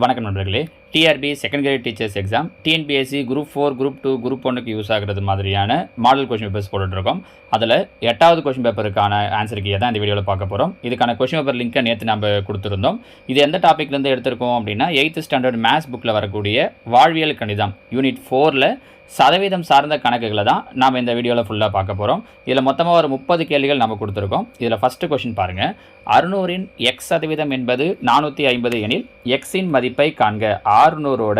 வணக்கம் நண்பர்களே. TRP second grade teachers exam, TNPSC group 4, group 2, group 1க்கு யூஸ் ஆகிறது மாதிரியான மாடல் கொஷின் பேப்பர்ஸ் போட்டுட்ருக்கோம். அதில் 8வது கொஷின் பேப்பருக்கான ஆன்சர் கீயை தான் இந்த வீடியோவில் பார்க்க போகிறோம். இதுக்கான கொஷின் பேப்பர் லிங்க்கை நேற்று நம்ம கொடுத்துருந்தோம். இது எந்த டாப்பிக்லேருந்து எடுத்திருக்கோம் அப்படின்னா 8th ஸ்டாண்டர்ட் மேத்ஸ் புக்கில் வரக்கூடிய வாழ்வியல் கணிதம் யூனிட் 4ல் சதவீதம் சார்ந்த கணக்குகளை தான் நாம் இந்த வீடியோவில் ஃபுல்லாக பார்க்க போகிறோம். இதில் மொத்தமாக ஒரு 30 கேள்விகள் நம்ம கொடுத்துருக்கோம். இதில் ஃபஸ்ட்டு கொஷின் பாருங்கள். 600இன் எக்ஸ் சதவீதம் என்பது 450 எனில் எக்ஸின் மதிப்பை காண்க. 600ஓட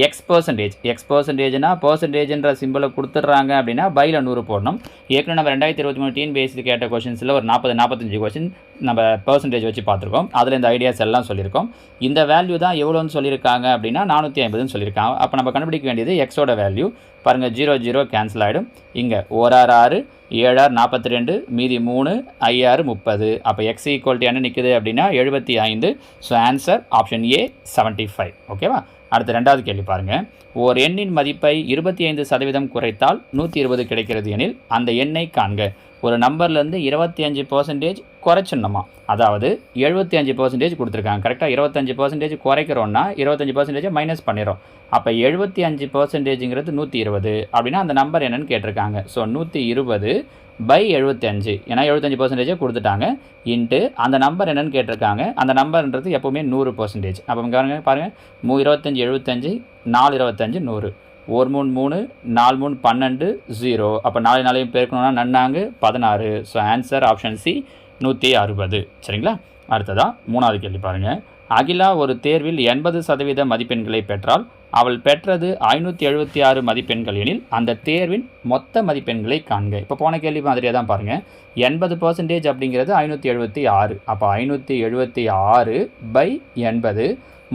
எக்ஸ் பர்சன்டேஜ்னா பர்சன்டேஜ்ன்ற சிம்பிளை கொடுத்துட்றாங்க அப்படின்னா பையில் 100 போடணும். ஏற்கனவே நம்ம 2023 டிஎன்பிஎஸ்சி கேட்ட கொஷின்ஸில் ஒரு 40-45 கொஷின் நம்ம பர்சன்டேஜ் வச்சு பார்த்துருக்கோம். அதில் இந்த ஐடியாஸ் எல்லாம் சொல்லியிருக்கோம். இந்த வேல்யூ தான் எவ்வளோன்னு சொல்லியிருக்காங்க அப்படின்னா 450ன்னு சொல்லியிருக்காங்க. அப்போ நம்ம கண்டுபிடிக்க வேண்டியது எக்ஸோட வேல்யூ. பாருங்கள், 0 கேன்சல் ஆகிடும். இங்கே 1 6 7 42 மீதி 3 5 30. அப்போ எக்ஸ் ஈக்குவல்ட்டி என்ன நிற்குது அப்படின்னா 75. So answer option A 75. ஓகேவா? அடுத்த 2வது கேள்வி பாருங்கள். ஓர் எண்ணின் மதிப்பை 25% குறைத்தால் 120 கிடைக்கிறது எனில் அந்த எண்ணை காண்க. ஒரு நம்பர்லேருந்து 25% குறைச்சிடணுமா, அதாவது 75% கொடுத்துருக்காங்க. கரெக்டாக 25% குறைக்கிறோன்னா 25% மைனஸ் பண்ணிடுறோம். அப்போ 75%ங்கிறது 120 அப்படின்னா அந்த நம்பர் என்னன்னு கேட்டிருக்காங்க. ஸோ 120/75, ஏன்னா 75% கொடுத்துட்டாங்க, இன்ட்டு அந்த நம்பர் என்னன்னு கேட்டிருக்காங்க. அந்த நம்பர்ன்றது எப்போவுமே 100%. அப்போ பாருங்கள், 25 75, 4 25 100, 1 3 3, 4 3 12, 0. அப்போ 4 4 பெருக்கணும்னா நன்னாங்கு 16. So answer option C 160. சரிங்களா? அடுத்ததாக 3வது கேள்வி பாருங்கள். அகிலா ஒரு தேர்வில் 80% மதிப்பெண்களை பெற்றால் அவள் பெற்றது 576 மதிப்பெண்கள் எனில் அந்த தேர்வின் மொத்த மதிப்பெண்களை காண்க. இப்போ போன கேள்வி மாதிரியே தான் பாருங்கள். 80% அப்படிங்கிறது 576. அப்போ 576/80.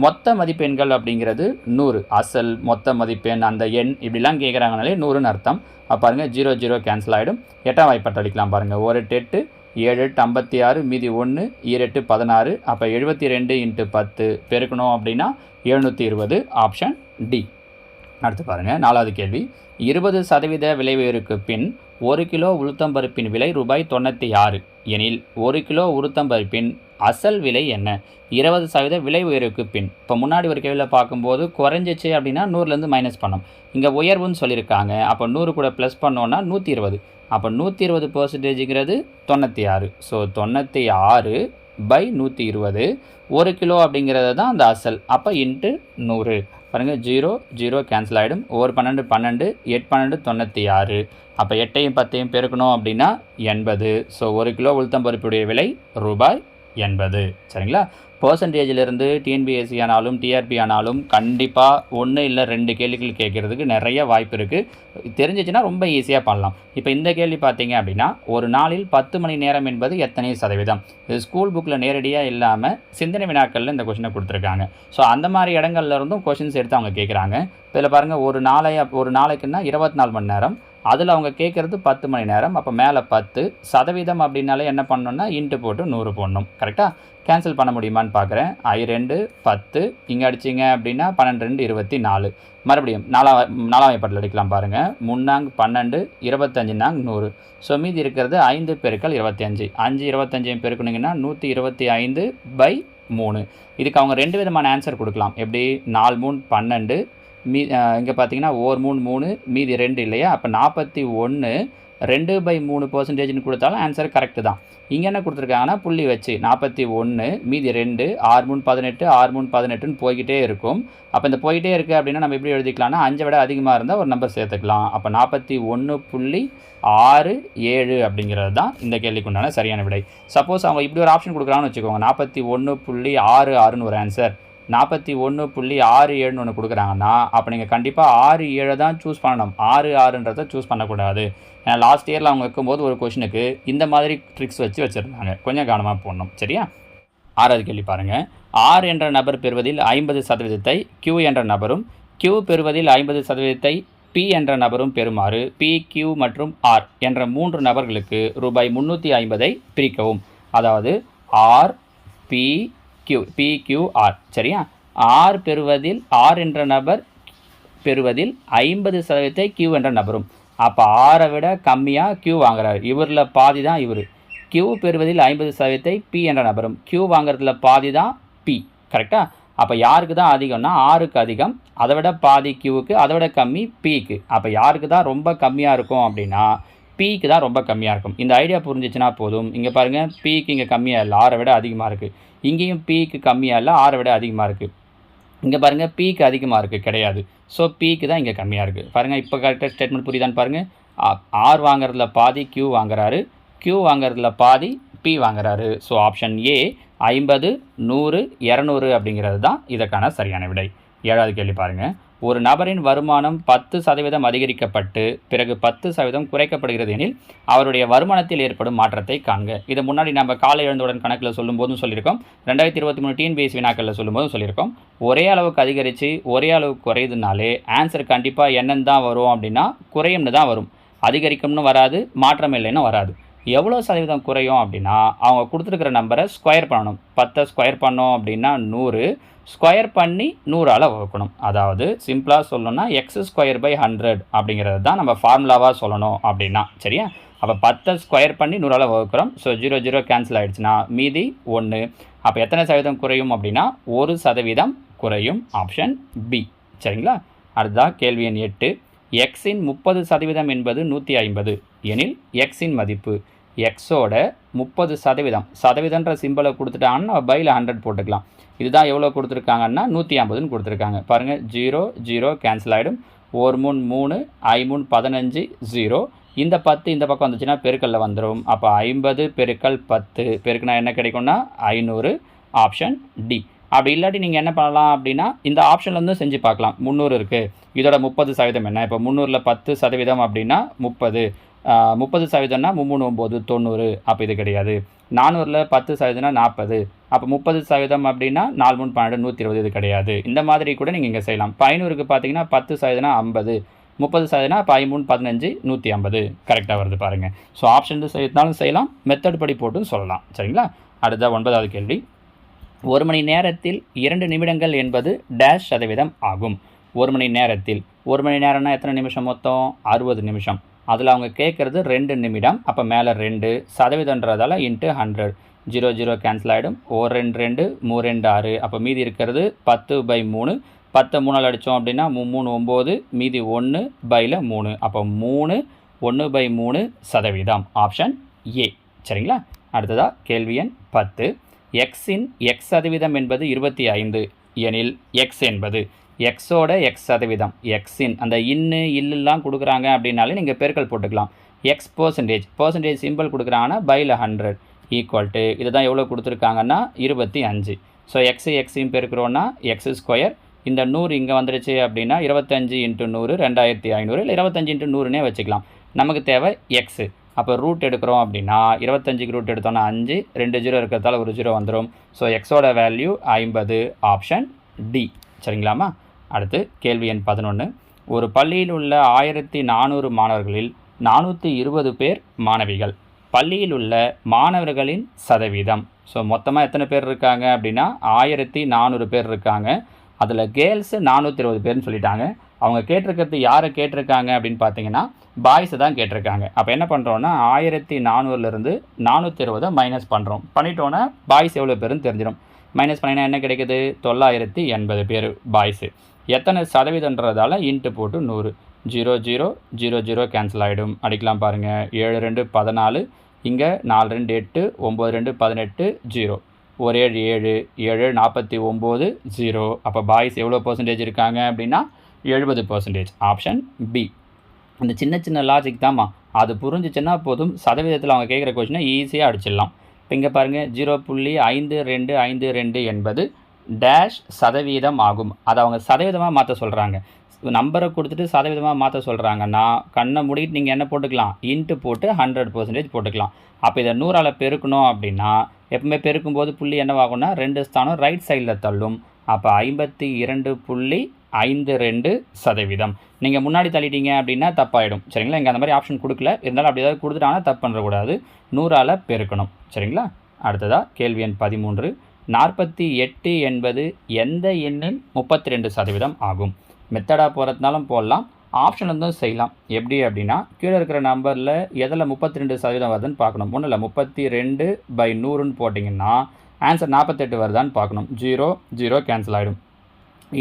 மொத்த மதிப்பெண்கள் அப்படிங்கிறது 100. அசல் மொத்த மதிப்பெண் அந்த எண் இப்படிலாம் கேட்குறாங்கனாலே 100ன்னு அர்த்தம். அப்போ பாருங்கள், 0 கேன்சல் ஆகிடும். 8ஆம் வாய்ப்பாட்டை அடிக்கலாம் பாருங்கள். 1 8 7 8 56 மீதி 1 2 16. அப்போ 72 × 10 பெருக்கணும் அப்படின்னா 720. Option D. அடுத்து பாருங்கள், 4வது கேள்வி. 20% விலை உயர்வுக்கு பின் 1 கிலோ உளுத்தம்பருப்பின் விலை ₹96 எனில் 1 கிலோ உளுத்தம்பருப்பின் அசல் விலை என்ன? 20% விலை உயர்வுக்கு பின். இப்போ முன்னாடி ஒரு கேள்வியில் பார்க்கும்போது குறைஞ்சிச்சு அப்படின்னா 100லேருந்து மைனஸ் பண்ணோம். இங்கே உயர்வுன்னு சொல்லியிருக்காங்க. அப்போ 100 கூட ப்ளஸ் பண்ணோன்னா 120. அப்போ 120%ங்கிறது 96. ஸோ 96/120. 1 கிலோ அப்படிங்கிறது தான் அந்த அசல். அப்போ இன்ட்டு 100. பாருங்கள், 0 கேன்சல் ஆகிடும். 1 12 12, 8 12 96. அப்போ 8ஐயும் 10ஐயும் பெருக்கணும் அப்படின்னா 80. ஸோ 1 கிலோ உளுத்தம்பருப்புடைய விலை ₹80. சரிங்களா? பர்சன்டேஜிலிருந்து டிஎன்பிஎஸ்சி ஆனாலும் டிஆர்பி ஆனாலும் கண்டிப்பாக 1 இல்லை 2 கேள்விகள் கேட்குறதுக்கு நிறைய வாய்ப்பு இருக்குது. தெரிஞ்சிச்சுன்னா ரொம்ப ஈஸியாக பண்ணலாம். இப்போ இந்த கேள்வி பார்த்தீங்க அப்படின்னா, ஒரு நாளில் 10 மணி நேரம் என்பது எத்தனை சதவீதம்? இது ஸ்கூல் புக்கில் நேரடியாக இல்லாமல் சிந்தனை வினாக்களில் இந்த கொஷினை கொடுத்துருக்காங்க. ஸோ அந்த மாதிரி இடங்கள்ல இருந்தும் கொஷின்ஸ் எடுத்து அவங்க கேட்குறாங்க. இதில் பாருங்கள், ஒரு நாளைக்குன்னா 24 மணி நேரம், அதில் அவங்க கேட்குறது 10 மணி நேரம். அப்போ மேலே 10 சதவீதம் அப்படின்னாலே என்ன பண்ணணும்னா இன்ட்டு போட்டு 100 போடணும். கரெக்டாக? கேன்சல் பண்ண முடியுமான்னு பார்க்குறேன். 2 10 இங்கே அடிச்சிங்க அப்படின்னா 12 2 24. மறுபடியும் 4ஆம் வாய்ப்பாட்டில் அடிக்கலாம் பாருங்கள். 3 12, 25 100. ஸோ மீதி இருக்கிறது 5 பெருக்கல் 25. 5 25 பெருக்கணுங்கன்னா 125/3. இதுக்கு அவங்க 2 விதமான ஆன்சர் கொடுக்கலாம். எப்படி? 4 3 12, இங்கே பார்த்தீங்கன்னா 1 3 3 மீதி 2 இல்லையா? அப்போ 41 2/3%ன்னு கொடுத்தாலும் ஆன்சர் கரெக்டு தான். இங்கே என்ன கொடுத்துருக்காங்கன்னா புள்ளி வச்சு 41 மீதி 2 6 3 18 6 3 18ன்னு போய்கிட்டே இருக்கும். அப்போ இந்த போய்கிட்டே இருக்குது அப்படின்னா நம்ம எப்படி எழுதிக்கலாம்னா 5 விட அதிகமாக இருந்தால் ஒரு நம்பர் சேர்த்துக்கலாம். அப்போ 41.67 அப்படிங்கிறது தான் இந்த கேள்விக்கு உண்டான சரியான விடை. சப்போஸ் அவங்க இப்படி ஒரு ஆப்ஷன் கொடுக்குறாங்கன்னு வச்சுக்கோங்க, 41.66ன்னு ஒரு ஆன்சர், 41.67ன்னு ஒன்று கொடுக்குறாங்கன்னா அப்போ நீங்கள் கண்டிப்பாக 6 7 தான் சூஸ் பண்ணணும். 6 6ன்றதை சூஸ் பண்ணக்கூடாது. ஏன்னா லாஸ்ட் இயரில் அவங்க வைக்கும்போது ஒரு கொஷினுக்கு இந்த மாதிரி ட்ரிக்ஸ் வச்சுருந்தாங்க. கொஞ்சம் கவனமாக போடணும். சரியா? 6வது கேள்வி பாருங்கள். R என்ற நபர் பெறுவதில் 50%ஐ Q என்ற நபரும், Q பெறுவதில் 50%ஐ P என்ற நபரும் பெறுமாறு P, Q மற்றும் R என்ற 3 நபர்களுக்கு ₹350ஐ பிரிக்கவும். அதாவது R P Q, P Q R. சரியா? R பெறுவதில் R என்ற நபர் பெறுவதில் 50%ஐ Q என்ற நபரும். அப்போ ஆரை விட கம்மியாக Q வாங்குறாரு. இவரில் பாதி தான் இவர். Q பெறுவதில் 50%ஐ P என்ற நபரும், Q வாங்குறதுல பாதி தான் P. கரெக்டாக? அப்போ யாருக்கு தான் அதிகம்னா ஆருக்கு அதிகம், அதை விட பாதி கியூவுக்கு, அதை விட கம்மி பிக்கு. அப்போ யாருக்கு தான் ரொம்ப கம்மியாக இருக்கும் அப்படின்னா பிக்கு தான் ரொம்ப கம்மியாக இருக்கும். இந்த ஐடியா புரிஞ்சிச்சுன்னா போதும். இங்கே பாருங்கள், பிக்கு இங்கே கம்மியாக இல்லை, ஆரை விட அதிகமாக இருக்குது. இங்கேயும் பிக்கு கம்மியாக இல்லை, ஆரை விட அதிகமாக இருக்குது. இங்கே பாருங்கள், பிக்கு அதிகமாக இருக்குது, கிடையாது. ஸோ பிக்கு தான் இங்கே கம்மியாக இருக்குது. பாருங்கள், இப்போ கரெக்டாக ஸ்டேட்மெண்ட் புரியுதான்னு பாருங்கள். ஆர் வாங்குறதுல பாதி கியூ வாங்குறாரு, கியூ வாங்குறதுல பாதி பி வாங்குறாரு. ஸோ ஆப்ஷன் ஏ 50, 100, 200 அப்படிங்கிறது தான் இதற்கான சரியான விடை. 7வது கேள்வி பாருங்கள். ஒரு நபரின் வருமானம் 10% அதிகரிக்கப்பட்டு பிறகு 10% குறைக்கப்படுகிறது எனில் அவருடைய வருமானத்தில் ஏற்படும் மாற்றத்தை காண்க. இதை முன்னாடி நம்ம காலை எழுந்தவுடன் கணக்கில் சொல்லும்போதும் சொல்லியிருக்கோம், 2023 டிஎன்பிஎஸ்சி வினாக்களில் சொல்லும்போதும் சொல்லியிருக்கோம். ஒரே அளவுக்கு அதிகரித்து ஒரே அளவுக்கு குறையுதுனாலே ஆன்சர் கண்டிப்பாக என்னன்னு தான் வரும் அப்படின்னா குறையும்னு தான் வரும். அதிகரிக்கும்னு வராது, மாற்றம் இல்லைன்னு வராது. எவ்வளோ சதவீதம் குறையும் அப்படின்னா அவங்க கொடுத்துருக்கிற நம்பரை ஸ்கொயர் பண்ணணும். 10 ஸ்கொயர் பண்ணோம் அப்படின்னா 100, ஸ்கொயர் பண்ணி 100ஆல் வகுக்கணும். அதாவது சிம்பிளாக சொல்லணும்னா x²/100 அப்படிங்கிறது தான் நம்ம ஃபார்முலாவாக சொல்லணும் அப்படின்னா. சரியா? அப்போ 10 ஸ்கொயர் பண்ணி 100ஆல் வகுக்கிறோம். ஸோ 0 0 கேன்சல் ஆகிடுச்சுன்னா மீதி 1. அப்போ எத்தனை சதவீதம் குறையும் அப்படின்னா 1% குறையும். Option B. சரிங்களா? அடுத்ததாக கேள்வி எண் 8. எக்ஸின் 30% என்பது 150 எனில் எக்ஸின் மதிப்பு. எக்ஸோட 30%, சதவீதன்ற சிம்பிளை கொடுத்துட்டாங்கன்னா பையில் 100 போட்டுக்கலாம். இதுதான் எவ்வளோ கொடுத்துருக்காங்கன்னா 150ன்னு கொடுத்துருக்காங்க. பாருங்கள், 0 0 கேன்சல் ஆகிடும். 1 3 3, 5 3 15, 0. இந்த 10 இந்த பக்கம் வந்துச்சுன்னா பெருக்கல்ல வந்துடும். அப்போ 50 பெருக்கல் 10 பெருக்குனா என்ன கிடைக்கும்னா 500. Option D. அப்படி இல்லாட்டி நீங்கள் என்ன பண்ணலாம் அப்படின்னா இந்த ஆப்ஷன்லேருந்து செஞ்சு பார்க்கலாம். 300 இருக்குது, இதோட 30% என்ன? இப்போ 300ல் 10% அப்படின்னா 30. 30%னா 3 9 90. அப்போ இது கிடையாது. 400ல் 10%னா 40. அப்போ 30% அப்படின்னா 4 3 12 120. இது கிடையாது. இந்த மாதிரி கூட நீங்கள் இங்கே செய்யலாம். இப்போ 500க்கு பார்த்தீங்கன்னா 10%னா 50, 30%னா இப்போ 5 3 15 150. கரெக்டாக வருது பாருங்கள். ஸோ ஆப்ஷன் செய்யறதுனாலும் செய்யலாம், மெத்தட் படி போட்டும் சொல்லலாம். சரிங்களா? அடுத்த 9வது கேள்வி. 1 மணி நேரத்தில் 2 நிமிடங்கள் என்பது டேஷ் சதவீதம் ஆகும். 1 மணி நேரத்தில், 1 மணி நேரம்னா எத்தனை நிமிஷம் மொத்தம்? 60 நிமிஷம். அதில் அவங்க கேட்குறது 2 நிமிடம். அப்போ மேலே 2 சதவீதன்றதால இன்ட்டு 100. 0 0 கேன்சல் ஆகிடும். 1 2 2, 3 2 6. அப்போ மீதி இருக்கிறது 10/3. 10 3ஆல் அடித்தோம் அப்படின்னா 3 9, மீதி 1 பையில் 3. அப்போ 3 1/3%. Option A. சரிங்களா? அடுத்ததாக கேள்வி எண் 10. எக்ஸின் எக்ஸ் சதவீதம் என்பது 25 எனில் எக்ஸ் என்பது. எக்ஸோட எக்ஸ் சதவீதம், எக்ஸின் அந்த இன்னு இல்லெல்லாம் கொடுக்குறாங்க அப்படின்னாலே நீங்கள் பெருக்கல் போட்டுக்கலாம். எக்ஸ் பர்சன்டேஜ் சிம்பிள் கொடுக்குறாங்கன்னா பையில் 100 ஈக்குவல் டு இது தான் எவ்வளோ கொடுத்துருக்காங்கன்னா 25. ஸோ எக்ஸையும் பெருக்கிறோன்னா x². இந்த 100 இங்கே வந்துருச்சு அப்படின்னா 25 × 100 2500, இல்லை 25 × 100னே வச்சுக்கலாம். நமக்கு தேவை எக்ஸு. அப்போ ரூட் எடுக்கிறோம் அப்படின்னா 25க்கு ரூட் எடுத்தோன்னா 5, 2 0 இருக்கிறதால ஒரு 0 வந்துடும். ஸோ எக்ஸோட வேல்யூ 50. Option D. சரிங்களாமா? அடுத்து கேள்வி எண் 11. ஒரு பள்ளியில் உள்ள 1400 மாணவர்களில் 420 பேர் மாணவிகள். பள்ளியில் உள்ள மாணவர்களின் சதவீதம். ஸோ மொத்தமாக எத்தனை பேர் இருக்காங்க அப்படின்னா 1400 பேர் இருக்காங்க. அதில் கேர்ள்ஸு 420 பேர்னு சொல்லிட்டாங்க. அவங்க கேட்டிருக்கிறது யாரை கேட்டிருக்காங்க அப்படின்னு பார்த்தீங்கன்னா பாய்ஸை தான் கேட்டிருக்காங்க. அப்போ என்ன பண்ணுறோன்னா 1400லேருந்து 420 மைனஸ் பண்ணுறோம். பண்ணிட்டோன்னா பாய்ஸ் எவ்வளோ பேருன்னு தெரிஞ்சிடும். மைனஸ் பண்ணினா என்ன கிடைக்குது? 980 பேர் பாய்ஸு. எத்தனை சதவீதன்றதால இன்ட்டு போட்டு 100. 0 0 0 0 கேன்சல் ஆகிடும். அடிக்கலாம் பாருங்கள். 7 2 14, இங்கே 4 2 8, 9 2 18, 0. 1 7 7, 7 49, 0. அப்போ பாய்ஸ் எவ்வளோ பர்சன்டேஜ் இருக்காங்க அப்படின்னா 70%. Option B. அந்த சின்ன சின்ன லாஜிக் தான்மா, அது புரிஞ்சிச்சுன்னா போதும். சதவீதத்தில் அவங்க கேட்குற கொஸ்டினை ஈஸியாக அடிச்சிடலாம். இப்போ இங்கே பாருங்கள், 0.5252 என்பது டேஷ் சதவீதம் ஆகும். அதை அவங்க சதவீதமாக மாற்ற சொல்கிறாங்க. நம்பரை கொடுத்துட்டு சதவீதமாக மாற்ற சொல்கிறாங்கன்னா கண்ணை மூடிட்டு நீங்கள் என்ன போட்டுக்கலாம்? இன்ட்டு போட்டு 100% போட்டுக்கலாம். அப்போ இதை 100ஆல் பெருக்கணும் அப்படின்னா எப்பவுமே பெருக்கும்போது புள்ளி என்னவாகும்னா 2 ஸ்தானம் ரைட் சைடில் தள்ளும். அப்போ 52.52%. நீங்கள் முன்னாடி தள்ளிட்டீங்க அப்படின்னா தப்பாயிடும். சரிங்களா? இங்கே அந்த மாதிரி ஆப்ஷன் கொடுக்கல, இருந்தாலும் அப்படி ஏதாவது கொடுத்துட்டாங்கன்னா தப்பு பண்ணுறக்கூடாது. 100ஆல் பெருக்கணும். சரிங்களா? அடுத்ததாக கேள்வி எண் 13. 48 என்பது எந்த எண்ணின் 32% ஆகும்? மெத்தடாக போகிறதுனாலும் போடலாம், ஆப்ஷன் இருந்தும் செய்யலாம். எப்படி அப்படின்னா கீழே இருக்கிற நம்பரில் எதில் 32% வருதுன்னு பார்க்கணும். ஒன்றும் இல்லை, 32/100ன்னு போட்டிங்கன்னா ஆன்சர் 48 வருதான்னு பார்க்கணும். 0 0 கேன்சல் ஆகிடும்.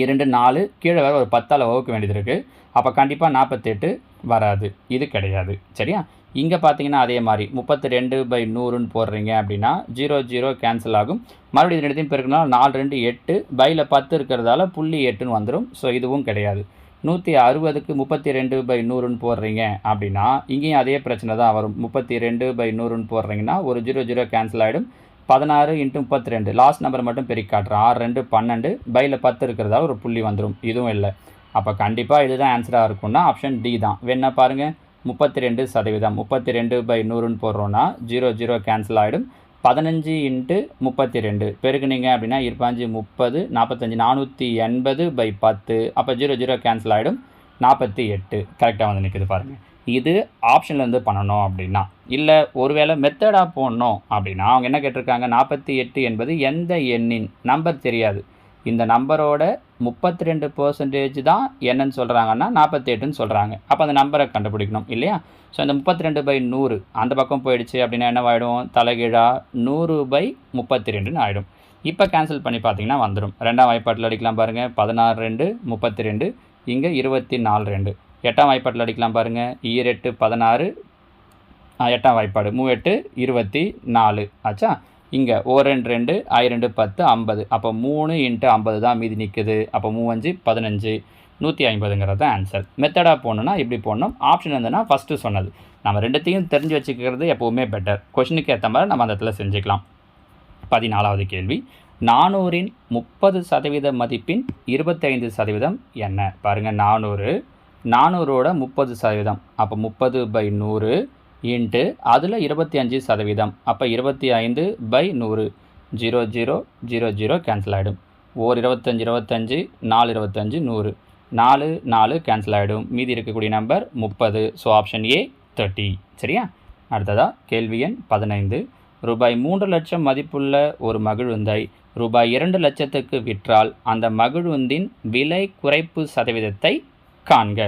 2 4 கீழே வேறு ஒரு 10ஆல் வகுக்க வேண்டியது இருக்குது. அப்போ கண்டிப்பாக 48 வராது. இது கிடையாது. சரியா? இங்கே பார்த்தீங்கன்னா அதே மாதிரி 32/100ன்னு போடுறீங்க அப்படின்னா 0 0 கேன்சல் ஆகும். மறுபடியும் இது ரெண்டுத்தையும் பெருக்கினாலும் 4 2 8 பையில் 10 இருக்கிறதால 0.8ன்னு வந்துடும். ஸோ இதுவும் கிடையாது. 160க்கு 32/100ன்னு போடுறீங்க அப்படின்னா இங்கேயும் அதே பிரச்சனை தான் வரும். 32/100ன்னு போடுறீங்கன்னா ஒரு 0 0 கேன்சல் ஆகிடும். 16 × 32 லாஸ்ட் நம்பர் மட்டும் பெருக்கி காட்டுறேன். 6 2 12 பையில் 10 இருக்கிறதால ஒரு புள்ளி வந்துடும். இதுவும் இல்லை. அப்போ கண்டிப்பாக இதுதான் ஆன்சராக இருக்கும்னா ஆப்ஷன் டி தான். வேணா பாருங்கள், 32%. 32/100ன்னு போடுறோன்னா 0 0 கேன்சல் ஆகிடும். 15 × 32 பெருக்குனீங்க அப்படின்னா 25 30 45 480/10. அப்போ 0 0 கேன்சல் ஆகிடும். 48 கரெக்டாக வந்து நிற்குது பாருங்கள். இது ஆப்ஷன்லேருந்து பண்ணணும் அப்படின்னா. இல்லை ஒருவேளை மெத்தடாக போடணும் அப்படின்னா அவங்க என்ன கேட்டிருக்காங்க, 48 என்பது எந்த எண்ணின் நம்பர் தெரியாது. இந்த நம்பரோட 32% தான் என்னன்னு சொல்கிறாங்கன்னா 48ன்னு சொல்கிறாங்க. அப்போ அந்த நம்பரை கண்டுபிடிக்கணும் இல்லையா? ஸோ இந்த 32/100 அந்த பக்கம் போயிடுச்சு அப்படின்னா என்னவாயிடும், தலைகீழாக 100/32ன்னு ஆகிடும். இப்போ கேன்சல் பண்ணி பார்த்தீங்கன்னா வந்துடும். ரெண்டாம் வாய்ப்பாட்டில் அடிக்கலாம் பாருங்கள். 16 2 32, இங்கே 24 2. எட்டாம் வாய்ப்பாட்டில் அடிக்கலாம் பாருங்கள். 8 16, எட்டாம் வாய்ப்பாடு 3 8 24 ஆச்சா. இங்கே 1 2 2 I 2 10 50. அப்போ 3 × 50 தான் மீதி நிற்குது. அப்போ 3 5 15 150ங்கிறது தான் ஆன்சர். மெத்தடாக போடணுன்னா இப்படி போடணும். ஆப்ஷன் இருந்ததுன்னா ஃபஸ்ட்டு சொன்னது. நம்ம ரெண்டுத்தையும் தெரிஞ்சு வச்சுக்கிறது எப்போவுமே பெட்டர். கொஷனுக்கு ஏற்ற மாதிரி நம்ம அந்த இடத்துல செஞ்சுக்கலாம். 14வது கேள்வி, 400ன் 30% மதிப்பின் 25% என்ன? பாருங்கள், 400ஓட 30%. அப்போ 30/100 இன்ட்டு அதில் 25%. அப்போ 25/100. 0 0 0 0 கேன்சல் ஆகிடும். 25 25 4 25 100. 4 4 கேன்சல் ஆகிடும். மீதி இருக்கக்கூடிய நம்பர் 30. So option A 30. சரியா? அடுத்ததாக கேள்வி எண் 15. ரூபாய் 3 லட்சம் மதிப்புள்ள ஒரு மகிழுந்தை ரூபாய் 2 லட்சத்துக்கு விற்றால் அந்த மகிழுந்தின் விலை குறைப்பு சதவீதத்தை காண்க.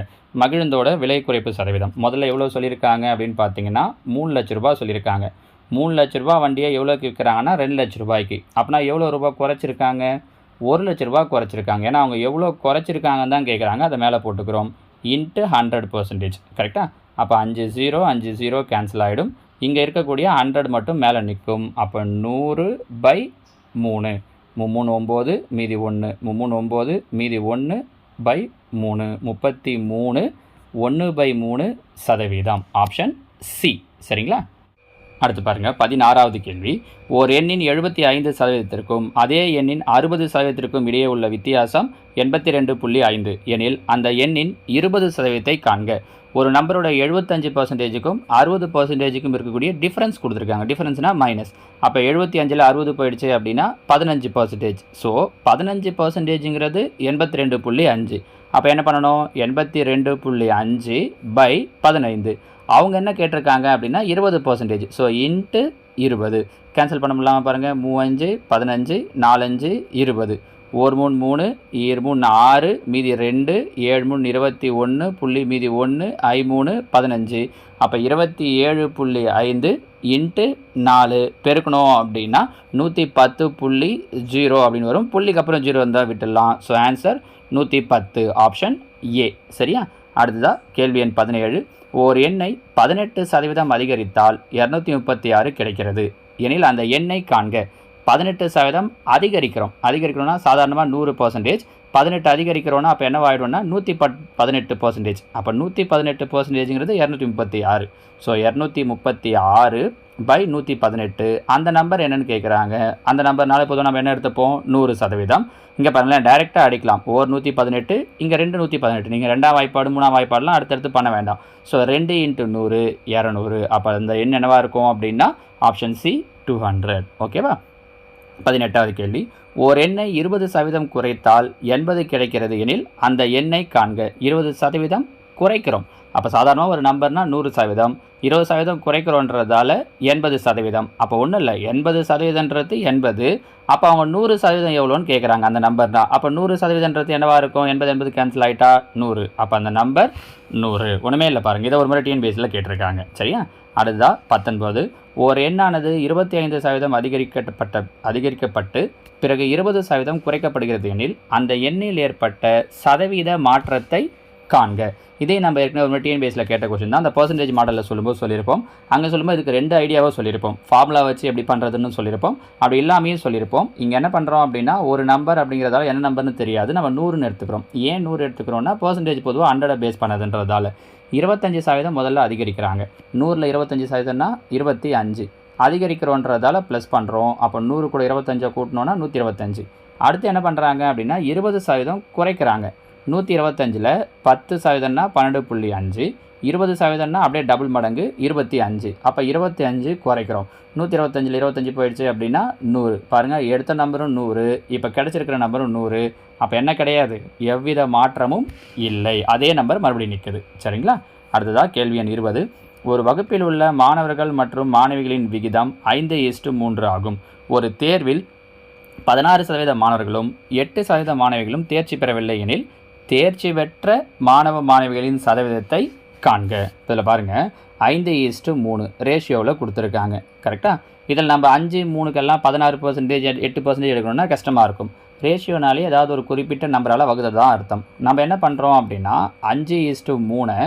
மகிழுந்தோட விலை குறைப்பு சதவீதம் முதல்ல எவ்வளோ சொல்லியிருக்காங்க அப்படின்னு பார்த்தீங்கன்னா 3 லட்ச ரூபா சொல்லியிருக்காங்க. 3 லட்ச ரூபா வண்டியை எவ்வளோக்கு விற்கிறாங்கன்னா 2 லட்ச ரூபாய்க்கு. அப்படின்னா எவ்வளோ ரூபா குறைச்சிருக்காங்க? 1 லட்ச ரூபா குறைச்சிருக்காங்க. ஏன்னா அவங்க எவ்வளோ குறைச்சிருக்காங்கன்னு தான் கேட்குறாங்க. அதை மேலே போட்டுக்கிறோம். இன்ட்டு 100%. கரெக்டாக? அப்போ 5 0 5 0 கேன்சல் ஆகிடும். இங்கே இருக்கக்கூடிய 100 மட்டும் மேலே நிற்கும். அப்போ 100/3. 3 9 மீதி 1, 3 9 மீதி 1/3 33. 1/3%. Option C. சரிங்களா? அடுத்து பாருங்கள், 16வது கேள்வி. ஓர் எண்ணின் 75%த்திற்கும் அதே எண்ணின் 60%த்திற்கும் இடையே உள்ள வித்தியாசம் 82.5 எனில் அந்த எண்ணின் 20%ஐ காண்க. ஒரு நம்பரோட 75%க்கும் 60%க்கும் இருக்கக்கூடிய டிஃப்ரென்ஸ் கொடுத்துருக்காங்க. டிஃப்ரென்ஸ்னால் மைனஸ். அப்போ 75ல் 60 போயிடுச்சு அப்படின்னா 15%. ஸோ 15%ங்கிறது 82.5. அப்போ என்ன பண்ணணும், 82.5/15. அவங்க என்ன கேட்டிருக்காங்க அப்படின்னா 20%. ஸோ இன்ட்டு 20 கேன்சல் பண்ண முடியாமல் பாருங்கள். 3 5 15 4 20. 1 3 3 2 3 6 மீதி 2 7 3 21 புள்ளி மீதி 1 I 3 15. அப்போ 27.5 இன்ட்டு 4 பெருக்கணும் அப்படின்னா 110.0 அப்படின்னு வரும். புள்ளிக்கு அப்புறம் 0 வந்தால் விட்டுடலாம். So answer 110. Option A. சரியா? அடுத்ததாக கேள்வி எண் 17. ஓர் எண்ணை 18% அதிகரித்தால் 236 கிடைக்கிறது எனில் அந்த எண்ணை காண்க. 18% அதிகரிக்கிறோம்னா சாதாரணமாக 100%. 18 அதிகரிக்கிறோன்னா அப்போ என்னவாயிடும்னா 118%. அப்போ 118%ங்கிறது 236. ஸோ 236/118. அந்த நம்பர் என்னென்னு கேட்குறாங்க. அந்த நம்பர்னால இப்போது நம்ம என்ன எடுத்துப்போம், 100%. இங்கே பாருங்களேன், டைரெக்டாக அடிக்கலாம். ஓர் 118, இங்கே 2 118. நீங்கள் 2ஆம் வாய்ப்பாடு 3ஆம் வாய்ப்பாடுலாம் அடுத்தடுத்து பண்ண வேண்டாம். ஸோ 2 × 100 200. அப்போ அந்த எண் என்னவாக இருக்கும் அப்படின்னா ஆப்ஷன் சி 200. ஓகேவா? 18வது கேள்வி. ஓர் எண்ணை 20% குறைத்தால் 80 கிடைக்கிறது எனில் அந்த எண்ணை காண்க. 20% குறைக்கிறோம். அப்போ சாதாரணமாக ஒரு நம்பர்னால் 100%. 20% குறைக்கிறோன்றதால 80%. அப்போ ஒன்றும் இல்லை, 80%ன்றது 80. அப்போ அவங்க 100% எவ்வளோன்னு கேட்குறாங்க அந்த நம்பர் தான். அப்போ 100%ன்றது என்னவாக இருக்கும், 80 கேன்சல் ஆகிட்டா 100. அப்போ அந்த நம்பர் 100. ஒன்றுமே இல்லை பாருங்கள், இதை ஒரு முறை டிஎன்பிஎஸ்சியில் கேட்டிருக்காங்க. சரியா? அடுத்ததாக 19. ஒரு எண்ணானது 25% அதிகரிக்கப்பட்டு பிறகு 20% குறைக்கப்படுகிறது எனில் அந்த எண்ணில் ஏற்பட்ட சதவீத மாற்றத்தை காண்க. இதே நம்ம ஏற்கனவே ஒரு டிஎன்பிஎஸ்சியில் கேட்ட கொஸ்டின் தான். அந்த பர்சன்டேஜ் மாடலில் சொல்லும்போது சொல்லியிருப்போம். அங்கே சொல்லும்போது இதுக்கு 2 ஐடியாவாக சொல்லியிருப்போம். ஃபார்முலா வச்சு எப்படி பண்ணுறதுன்னு சொல்லியிருப்போம். அப்படி இல்லாமையும் சொல்லியிருப்போம். இங்கே என்ன பண்ணுறோம் அப்படின்னா, ஒரு நம்பர் அப்படிங்கிறதால என்ன நம்பர்னு தெரியாது, நம்ம 100ன்னு எடுத்துக்கிறோம். ஏன் 100 எடுத்துக்கிறோம்னா, பர்சன்டேஜ் பொதுவாக 100 பேஸ் பண்ணதுன்றதால 25% முதல்ல அதிகரிக்கிறாங்க. 100ல் 25%னா 25 அதிகரிக்கிறோன்றதால ப்ளஸ் பண்ணுறோம். அப்போ 100 கூட 25 கூட்டினோன்னா 125. அடுத்து என்ன பண்ணுறாங்க அப்படின்னா 20% குறைக்கிறாங்க. 125ல் 10%னா 12.5, 20%னா அப்படியே டபுள் மடங்கு 25. அப்போ 25 குறைக்கிறோம். 125ல் 25 போயிடுச்சு அப்படின்னா 100. பாருங்கள், எடுத்த நம்பரும் 100, இப்போ கிடச்சிருக்கிற நம்பரும் 100. அப்போ என்ன கிடையாது, எவ்வித மாற்றமும் இல்லை, அதே நம்பர் மறுபடியும் நிற்குது. சரிங்களா? அடுத்ததாக கேள்வி எண் 20. ஒரு வகுப்பில் உள்ள மாணவர்கள் மற்றும் மாணவிகளின் விகிதம் 5:3 ஆகும். ஒரு தேர்வில் 16% மாணவர்களும் 8% மாணவிகளும் தேர்ச்சி பெறவில்லை எனில் தேர்ச்சி பெற்ற மாணவ மாணவிகளின் சதவீதத்தை காண்க. இதில் பாருங்கள், 5:3 ரேஷியோவில் கொடுத்துருக்காங்க. கரெக்டாக? இதில் நம்ம 5:3க்கெல்லாம் 16%, 8% எடுக்கணும்னா கஷ்டமாக இருக்கும். ரேஷியோனாலே ஏதாவது ஒரு குறிப்பிட்ட நம்பரால் வகுத்தது தான் அர்த்தம். நம்ம என்ன பண்ணுறோம் அப்படின்னா 5:3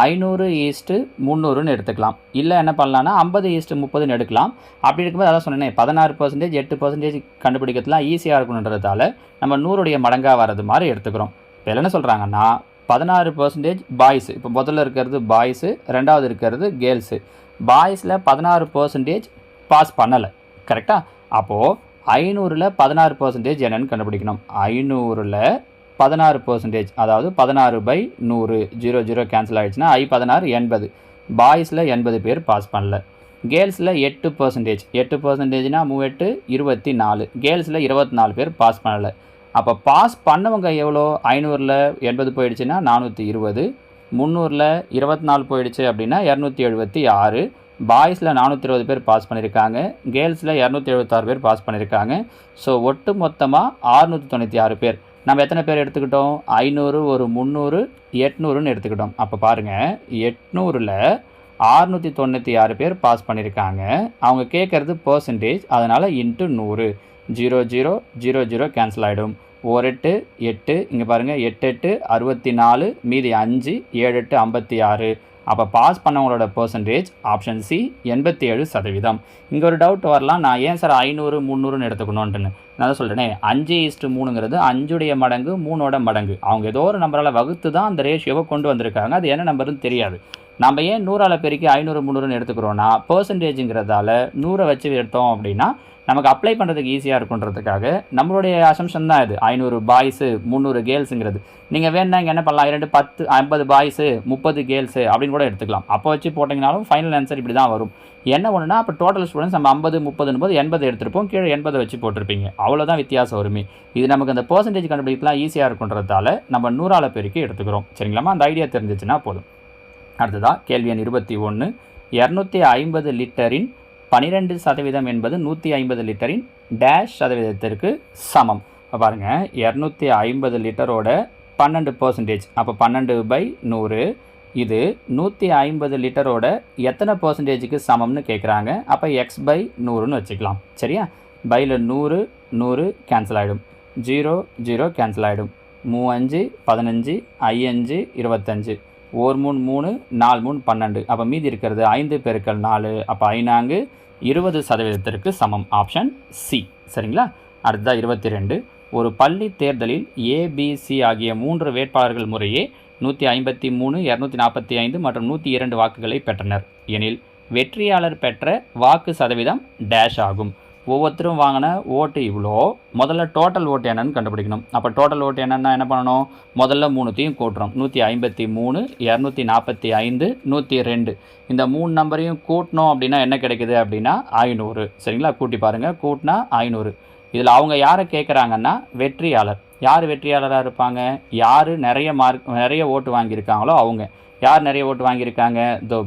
500:300ன்னு எடுத்துக்கலாம். இல்லை என்ன பண்ணலான்னா 50:30ன்னு எடுக்கலாம். அப்படி இருக்கும்போது அதான் சொன்னேன், 16%, 8% கண்டுபிடிக்கிறதுலாம் ஈஸியாக இருக்கணுன்றதால நம்ம 100உடைய மடங்காக வர்றது மாதிரி எடுத்துக்கிறோம். இப்போ என்ன சொல்கிறாங்கன்னா 16% பாய்ஸு, இப்போ முதல்ல இருக்கிறது பாய்ஸு, ரெண்டாவது இருக்கிறது கேர்ள்ஸு. பாய்ஸில் 16% பாஸ் பண்ணலை. கரெக்டாக? அப்போது 500ல் 16% என்னென்னு கண்டுபிடிக்கணும். 500ல் 16%, அதாவது 16/100, 0 கேன்சல் ஆகிடுச்சுன்னா 16 80. பாய்ஸில் 80 பேர் பாஸ் பண்ணல. கேர்ள்ஸில் 8%, 8%னா 3 24. கேர்ள்ஸில் 24 பேர் பாஸ் பண்ணலை. அப்போ பாஸ் பண்ணவங்க எவ்வளோ? 500ல் 80 போயிடுச்சுன்னா 420, 300ல் 24 போயிடுச்சு அப்படின்னா 276. பாய்ஸில் 420 பேர் பாஸ் பண்ணியிருக்காங்க, கேர்ள்ஸில் 276 பேர் பாஸ் பண்ணியிருக்காங்க. ஸோ ஒட்டு மொத்தமாக 696 பேர். நம்ம எத்தனை பேர் எடுத்துக்கிட்டோம்? 500, ஒரு 300, 800ன்னு எடுத்துக்கிட்டோம். அப்போ பாருங்கள், 800ல் 696 பேர் பாஸ் பண்ணியிருக்காங்க. அவங்க கேட்குறது பர்சன்டேஜ், அதனால் இன்ட்டு 100. 0 கேன்சல் ஆகிடும். 8 8, இங்கே பாருங்கள், 8 64, மீதி 5, 7 56. அப்போ பாஸ் பண்ணவங்களோட பர்சன்டேஜ் ஆப்ஷன் சி 87%. இங்கே ஒரு டவுட் வரலாம், நான் ஏன் சார் 500 300ன்னு எடுத்துக்கணுன்ட்டுன்னு. நான் தான் சொல்கிறேனே, 5:3ங்கிறது 5உடைய மடங்கு 3ஓட மடங்கு. அவங்க ஏதோ ஒரு நம்பரால் வகுத்து தான் அந்த ரேஷியோவை கொண்டு வந்திருக்காங்க. அது என்ன நம்பருன்னு தெரியாது. நம்ம ஏன் 100ஆல் பெருக்கி 500 300ன்னு எடுத்துக்கிறோன்னா, பர்சன்டேஜுங்கிறதால 100 வச்சு எடுத்தோம் அப்படின்னா நமக்கு அப்ளை பண்ணுறதுக்கு ஈஸியாக இருக்குன்றதுக்காக நம்மளுடைய அசம்ஷன் தான் இது. 500 பாய்ஸு 300 கேர்ள்ஸுங்கிறது. நீங்கள் வேணுன்னா இங்கே என்ன பண்ணலாம், 2 10 50 பாய்ஸு 30 கேர்ள்ஸு அப்படின்னு கூட எடுத்துக்கலாம். அப்போ வச்சு போட்டிங்கனாலும் ஃபைனல் ஆன்சர் இப்படி தான் வரும். என்ன ஒன்றுனா, அப்போ டோட்டல் ஸ்டூடெண்ட்ஸ் நம்ம 50 30 போது 80 எடுத்துருப்போம், கீழே 80 வச்சு போட்டிருப்பீங்க. அவ்வளோதான் வித்தியாசம் வருமே. இது நமக்கு அந்த பர்சன்டேஜ் கண்டுபிடிக்கலாம் ஈஸியாக இருக்குன்றதால நம்ம 100ஆல் பெருக்கி எடுத்துக்கிறோம். சரிங்களாமா? அந்த ஐடியா தெரிஞ்சிச்சுன்னா போதும். அடுத்ததாக கேள்வி எண் 21. 250 லிட்டரின் 12% என்பது 150 லிட்டரின் டேஷ் சதவீதத்திற்கு சமம். இப்போ பாருங்கள், 250 லிட்டரோட 12%, அப்போ 12/100. இது 150 லிட்டரோட எத்தனை பர்சன்டேஜுக்கு சமம்னு கேட்குறாங்க. அப்போ x/100ன்னு வச்சுக்கலாம். சரியா? பையில் 100 100 கேன்சல் ஆகிடும். 0 கேன்சல் ஆகிடும். 3 5 15 25. 1 3 3 4 3 12. அப்போ மீதி இருக்கிறது 5 × 4, அப்போ 5 20%க்கு சமம். Option C. சரிங்களா? அடுத்ததாக 22. ஒரு பள்ளி தேர்தலில் ஏபிசி ஆகிய 3 வேட்பாளர்கள் முறையே 153, 245 மற்றும் 102 வாக்குகளை பெற்றனர் எனில் வெற்றியாளர் பெற்ற வாக்கு சதவீதம் டேஷ் ஆகும். ஒவ்வொருத்தரும் வாங்கின ஓட்டு இவ்வளோ. முதல்ல டோட்டல் ஓட்டு என்னன்னு கண்டுபிடிக்கணும். அப்போ டோட்டல் ஓட்டு என்னென்னா என்ன பண்ணணும், முதல்ல 3த்தையும் கூட்டுறோம். 153, 245, 102. இந்த 3 நம்பரையும் கூட்டினோம் அப்படின்னா என்ன கிடைக்குது அப்படின்னா 500. சரிங்களா? கூட்டி பாருங்கள், கூட்டினா 500. இதில் அவங்க யாரை கேட்குறாங்கன்னா வெற்றியாளர். யார் வெற்றியாளராக இருப்பாங்க? யார் நிறைய ஓட்டு வாங்கியிருக்காங்களோ அவங்க. யார் நிறைய ஓட்டு வாங்கியிருக்காங்க?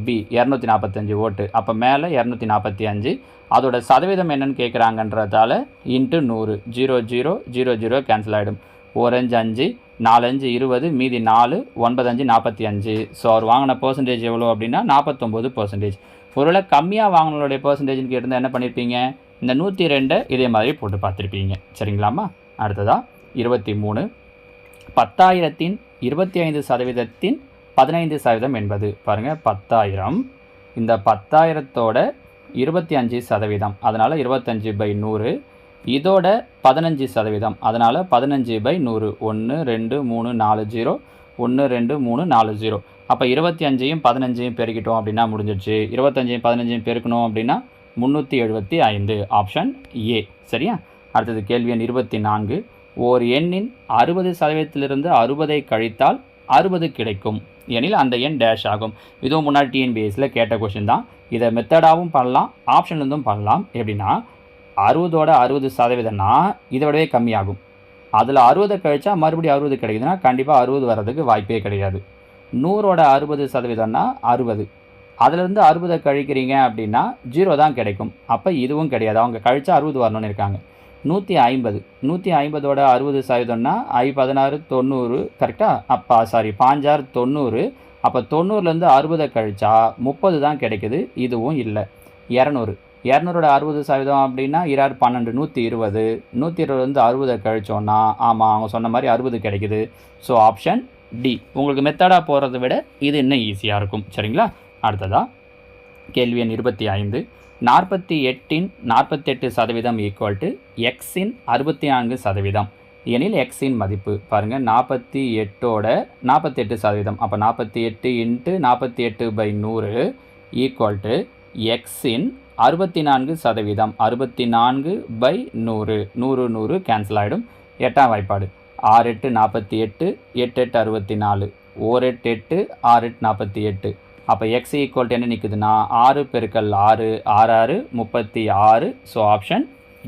பி 245 ஓட்டு. அப்போ மேலே 245. அதோட சதவீதம் என்னன்னு கேட்குறாங்கன்றதால இன்ட்டு 100. 0 கேன்சல் ஆகிடும். 1 5 4 5 20, மீதி 4 9 5 45. ஸோ அவர் வாங்கின பர்சன்டேஜ் எவ்வளோ அப்படின்னா 49%. ஒருவேளை கம்மியாக வாங்கினவங்களுடைய பர்சன்டேஜ்னு கேட்டிருந்தால் என்ன பண்ணியிருப்பீங்க, இந்த 102 இதே மாதிரி போட்டு பார்த்துருப்பீங்க. சரிங்களாம்மா? அடுத்ததாக 23. 10,000த்தின் 25% 15% என்பது. பாருங்கள், 10,000 இந்த 10,000தோட 25%, அதனால் 25/100. இதோட 15%, அதனால் 15/100. 1 2 3 4 0, 1 2 3 4 0. அப்போ 25யும் 15யும் பெருக்கிட்டோம் அப்படின்னா முடிஞ்சிடுச்சு. 25யும் 15யும் பெருக்கணும் அப்படின்னா 375. Option A. சரியா? அடுத்தது கேள்வி எண் 24. ஓர் எண்ணின் 60%லிருந்து 60ஐ கழித்தால் 60 கிடைக்கும் எனில் அந்த எண் டேஷ் ஆகும். இதுவும் முன்னாடி டிஎன்பிஎஸ்சியில் கேட்ட கொஷின் தான். இதை மெத்தடாகவும் பண்ணலாம், ஆப்ஷன்லேருந்தும் பண்ணலாம். எப்படின்னா 60ஓட 60%னா இதை விடவே கம்மியாகும். அதில் 60 கழிச்சா மறுபடியும் 60 கிடைக்குதுன்னா கண்டிப்பாக 60 வர்றதுக்கு வாய்ப்பே கிடையாது. 100ஓட 60%னா 60. அதிலிருந்து 60 கழிக்கிறீங்க அப்படின்னா 0 தான் கிடைக்கும். அப்போ இதுவும் கிடையாது. அவங்க கழிச்சா 60 வரணும்னு இருக்காங்க. 150. 150ஓட 60%னா 16 90. கரெக்டாக? அப்போ சாரி 5 90. அப்போ 90லேருந்து 60 கழிச்சா 30 தான் கிடைக்குது. இதுவும் இல்லை. 200. 200ஓட 60% அப்படின்னா 12 120. 120லேருந்து 60 கழிச்சோன்னா ஆமாம் அவங்க சொன்ன மாதிரி 60 கிடைக்குது. So option D. உங்களுக்கு மெத்தடாக போகிறத விட இது இன்னும் ஈஸியாக இருக்கும். சரிங்களா? அடுத்ததாக கேள்வி எண் 25. 48ன் 48% ஈக்குவல் டு எக்ஸின் 64% எனில் எக்ஸின் மதிப்பு. பாருங்கள், 48ஓட 48%, அப்போ 48 × 48/100 ஈக்குவல் டு எக்ஸின் 64%. 64/100. 100 100 கேன்சல் ஆகிடும். 8ஆம் வாய்ப்பாடு. 6 8 48, 8 8 64, 1 8 8, 6 8 48. அப்போ எக்ஸ் ஈக்குவல் என்ன நிற்குதுன்னா 6 × 6 6 6 36. So option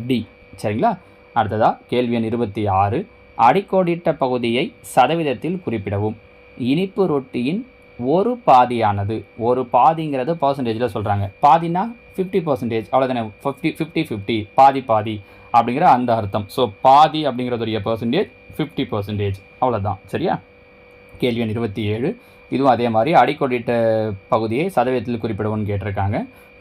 D. சரிங்களா? அடுத்ததாக கேள்வி எண் 26. அடிக்கோடிட்ட பகுதியை சதவீதத்தில் குறிப்பிடவும். இனிப்பு ரொட்டியின் ஒரு பாதியானது, ஒரு பாதிங்கிறத பர்சன்டேஜில் சொல்கிறாங்க. பாதினா 50%, அவ்வளோதானே. 50 பாதி பாதி அப்படிங்கிற அந்த அர்த்தம். ஸோ பாதி அப்படிங்கிறதுடைய பர்சன்டேஜ் 50%, அவ்வளோதான். சரியா? கேள்வி எண் 27. இதுவும் அதே மாதிரி அடிக்கோடிட்ட பகுதியை சதவீதத்தில் குறிப்பிடவும்னு கேட்டிருக்காங்க.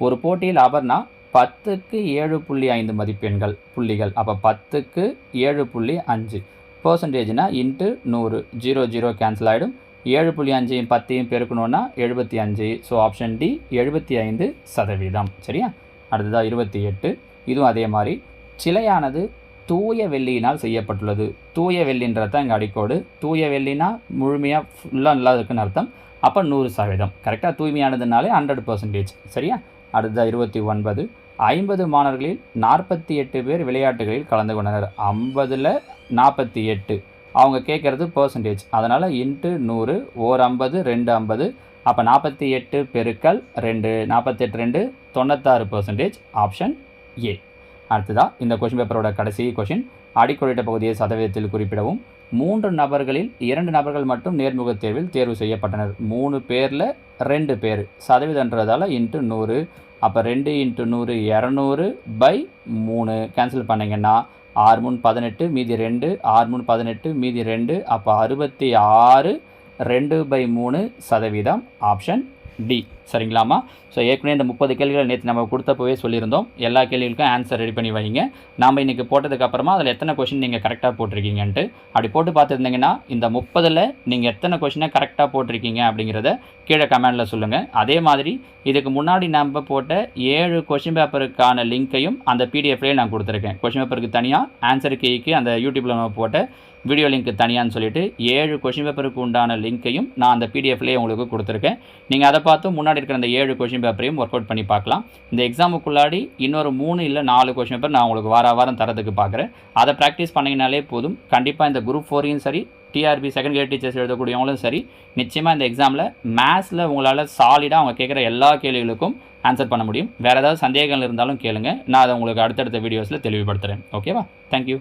ஒரு போட்டியில் அபர்ணா 10க்கு 7.5 மதிப்பெண்கள் புள்ளிகள். அப்போ 10க்கு 7.5 பர்சன்டேஜ்னா இன்ட்டு 100. 0 0 கேன்சல் ஆகிடும். 7.5யும் 10யும் பெருக்கணுன்னா 75. So option D 75%. சரியா? அடுத்ததாக 28. இதுவும் அதே மாதிரி சிலையானது தூய வெள்ளியினால் செய்யப்பட்டுள்ளது. தூய வெள்ளின்றது தான் இங்கே அடிக்கோடு. தூய வெள்ளினா முழுமையாக ஃபுல்லாக நல்லா இருக்குன்னு அர்த்தம். அப்போ 100%. கரெக்டாக தூய்மையானதுனாலே 100%. சரியா? அடுத்த 29. 50 மாணவர்களில் 48 பேர் விளையாட்டுகளில் கலந்து கொண்டனர். 50ல் 48 அவங்க கேட்குறது பர்சன்டேஜ், அதனால் இன்ட்டு 100. ஓர் 50 2 50. அப்போ 48 பெருக்கல் 2 48 2 96%. Option A. அடுத்ததாக இந்த கொஷின் பேப்பரோட கடைசி கொஷின். அடிக்கோடிட்ட பகுதியை சதவீதத்தில் குறிப்பிடவும். 3 நபர்களில் 2 நபர்கள் மட்டும் நேர்முக தேர்வில் தேர்வு செய்யப்பட்டனர். 3 பேரில் 2 பேர். சதவீதன்றதால் இன்ட்டு 100. அப்போ 2 × 100 200/3 கேன்சல் பண்ணிங்கன்னா 6 3 18 மீதி 2, 6 3 18 மீதி 2. அப்போ 66 2/3%. Option D. சரிங்களாம்மா? ஸோ ஏற்கனவே இந்த 30 கேள்விகள் நேற்று நம்ம கொடுத்தப்பவே சொல்லியிருந்தோம். எல்லா கேள்விகளுக்கும் ஆன்சர் ரெடி பண்ணி வைங்க. நாம் இன்றைக்கி போட்டதுக்கப்புறமா அதில் எத்தனை கொஷின் நீங்கள் கரெக்டாக போட்டிருக்கீங்கன்ட்டு அப்படி போட்டு பார்த்துருந்தீங்கன்னா இந்த 30ல் நீங்கள் எத்தனை கொஷினை கரெக்டாக போட்டிருக்கீங்க அப்படிங்கிறத கீழே கமெண்டில் சொல்லுங்கள். அதே மாதிரி இதுக்கு முன்னாடி நம்ம போட்ட 7 கொஷின் பேப்பருக்கான லிங்க்கையும் அந்த பிடிஎஃப்லேயே நான் கொடுத்துருக்கேன். கொஷின் பேப்பருக்கு தனியாக, ஆன்சர் கீக்கு அந்த யூடியூப்பில் நம்ம போட்ட வீடியோ லிங்க் தனியான்னு சொல்லிட்டு 7 கொஷின் பேப்பருக்கு உண்டான லிங்க்கையும் நான் அந்த பிடிஎஃப்லேயே உங்களுக்கு கொடுத்துருக்கேன். நீங்கள் அதை பார்த்து முன்னாடி இருக்கிற அந்த 7 கொஷின் பேப்பரையும் ஒர்க் அவுட் பண்ணி பார்க்கலாம். இந்த எக்ஸாமுக்குள்ளாடி இன்னொரு 3 இல்லை 4 கொஷின் பேப்பர் நான் உங்களுக்கு வாரம் தரதுக்கு பார்க்குறேன். அதை ப்ராக்டிஸ் பண்ணிங்கனாலே போதும். கண்டிப்பாக இந்த குரூப் 4யும் சரி, டிஆர்பி செகண்ட் கிரேட் டீச்சர்ஸ் எழுதக்கூடியவங்களும் சரி, நிச்சயமாக இந்த எக்ஸாமில் மேத்ஸில் உங்களால் சாலிடாக அவங்க கேட்குற எல்லா கேள்விகளுக்கும் ஆன்சர் பண்ண முடியும். வேறு ஏதாவது சந்தேகங்கள் இருந்தாலும் கேளுங்க, நான் அதை உங்களுக்கு அடுத்தடுத்த வீடியோஸில் தெளிவுபடுத்துகிறேன். ஓகேவா? தேங்க்யூ.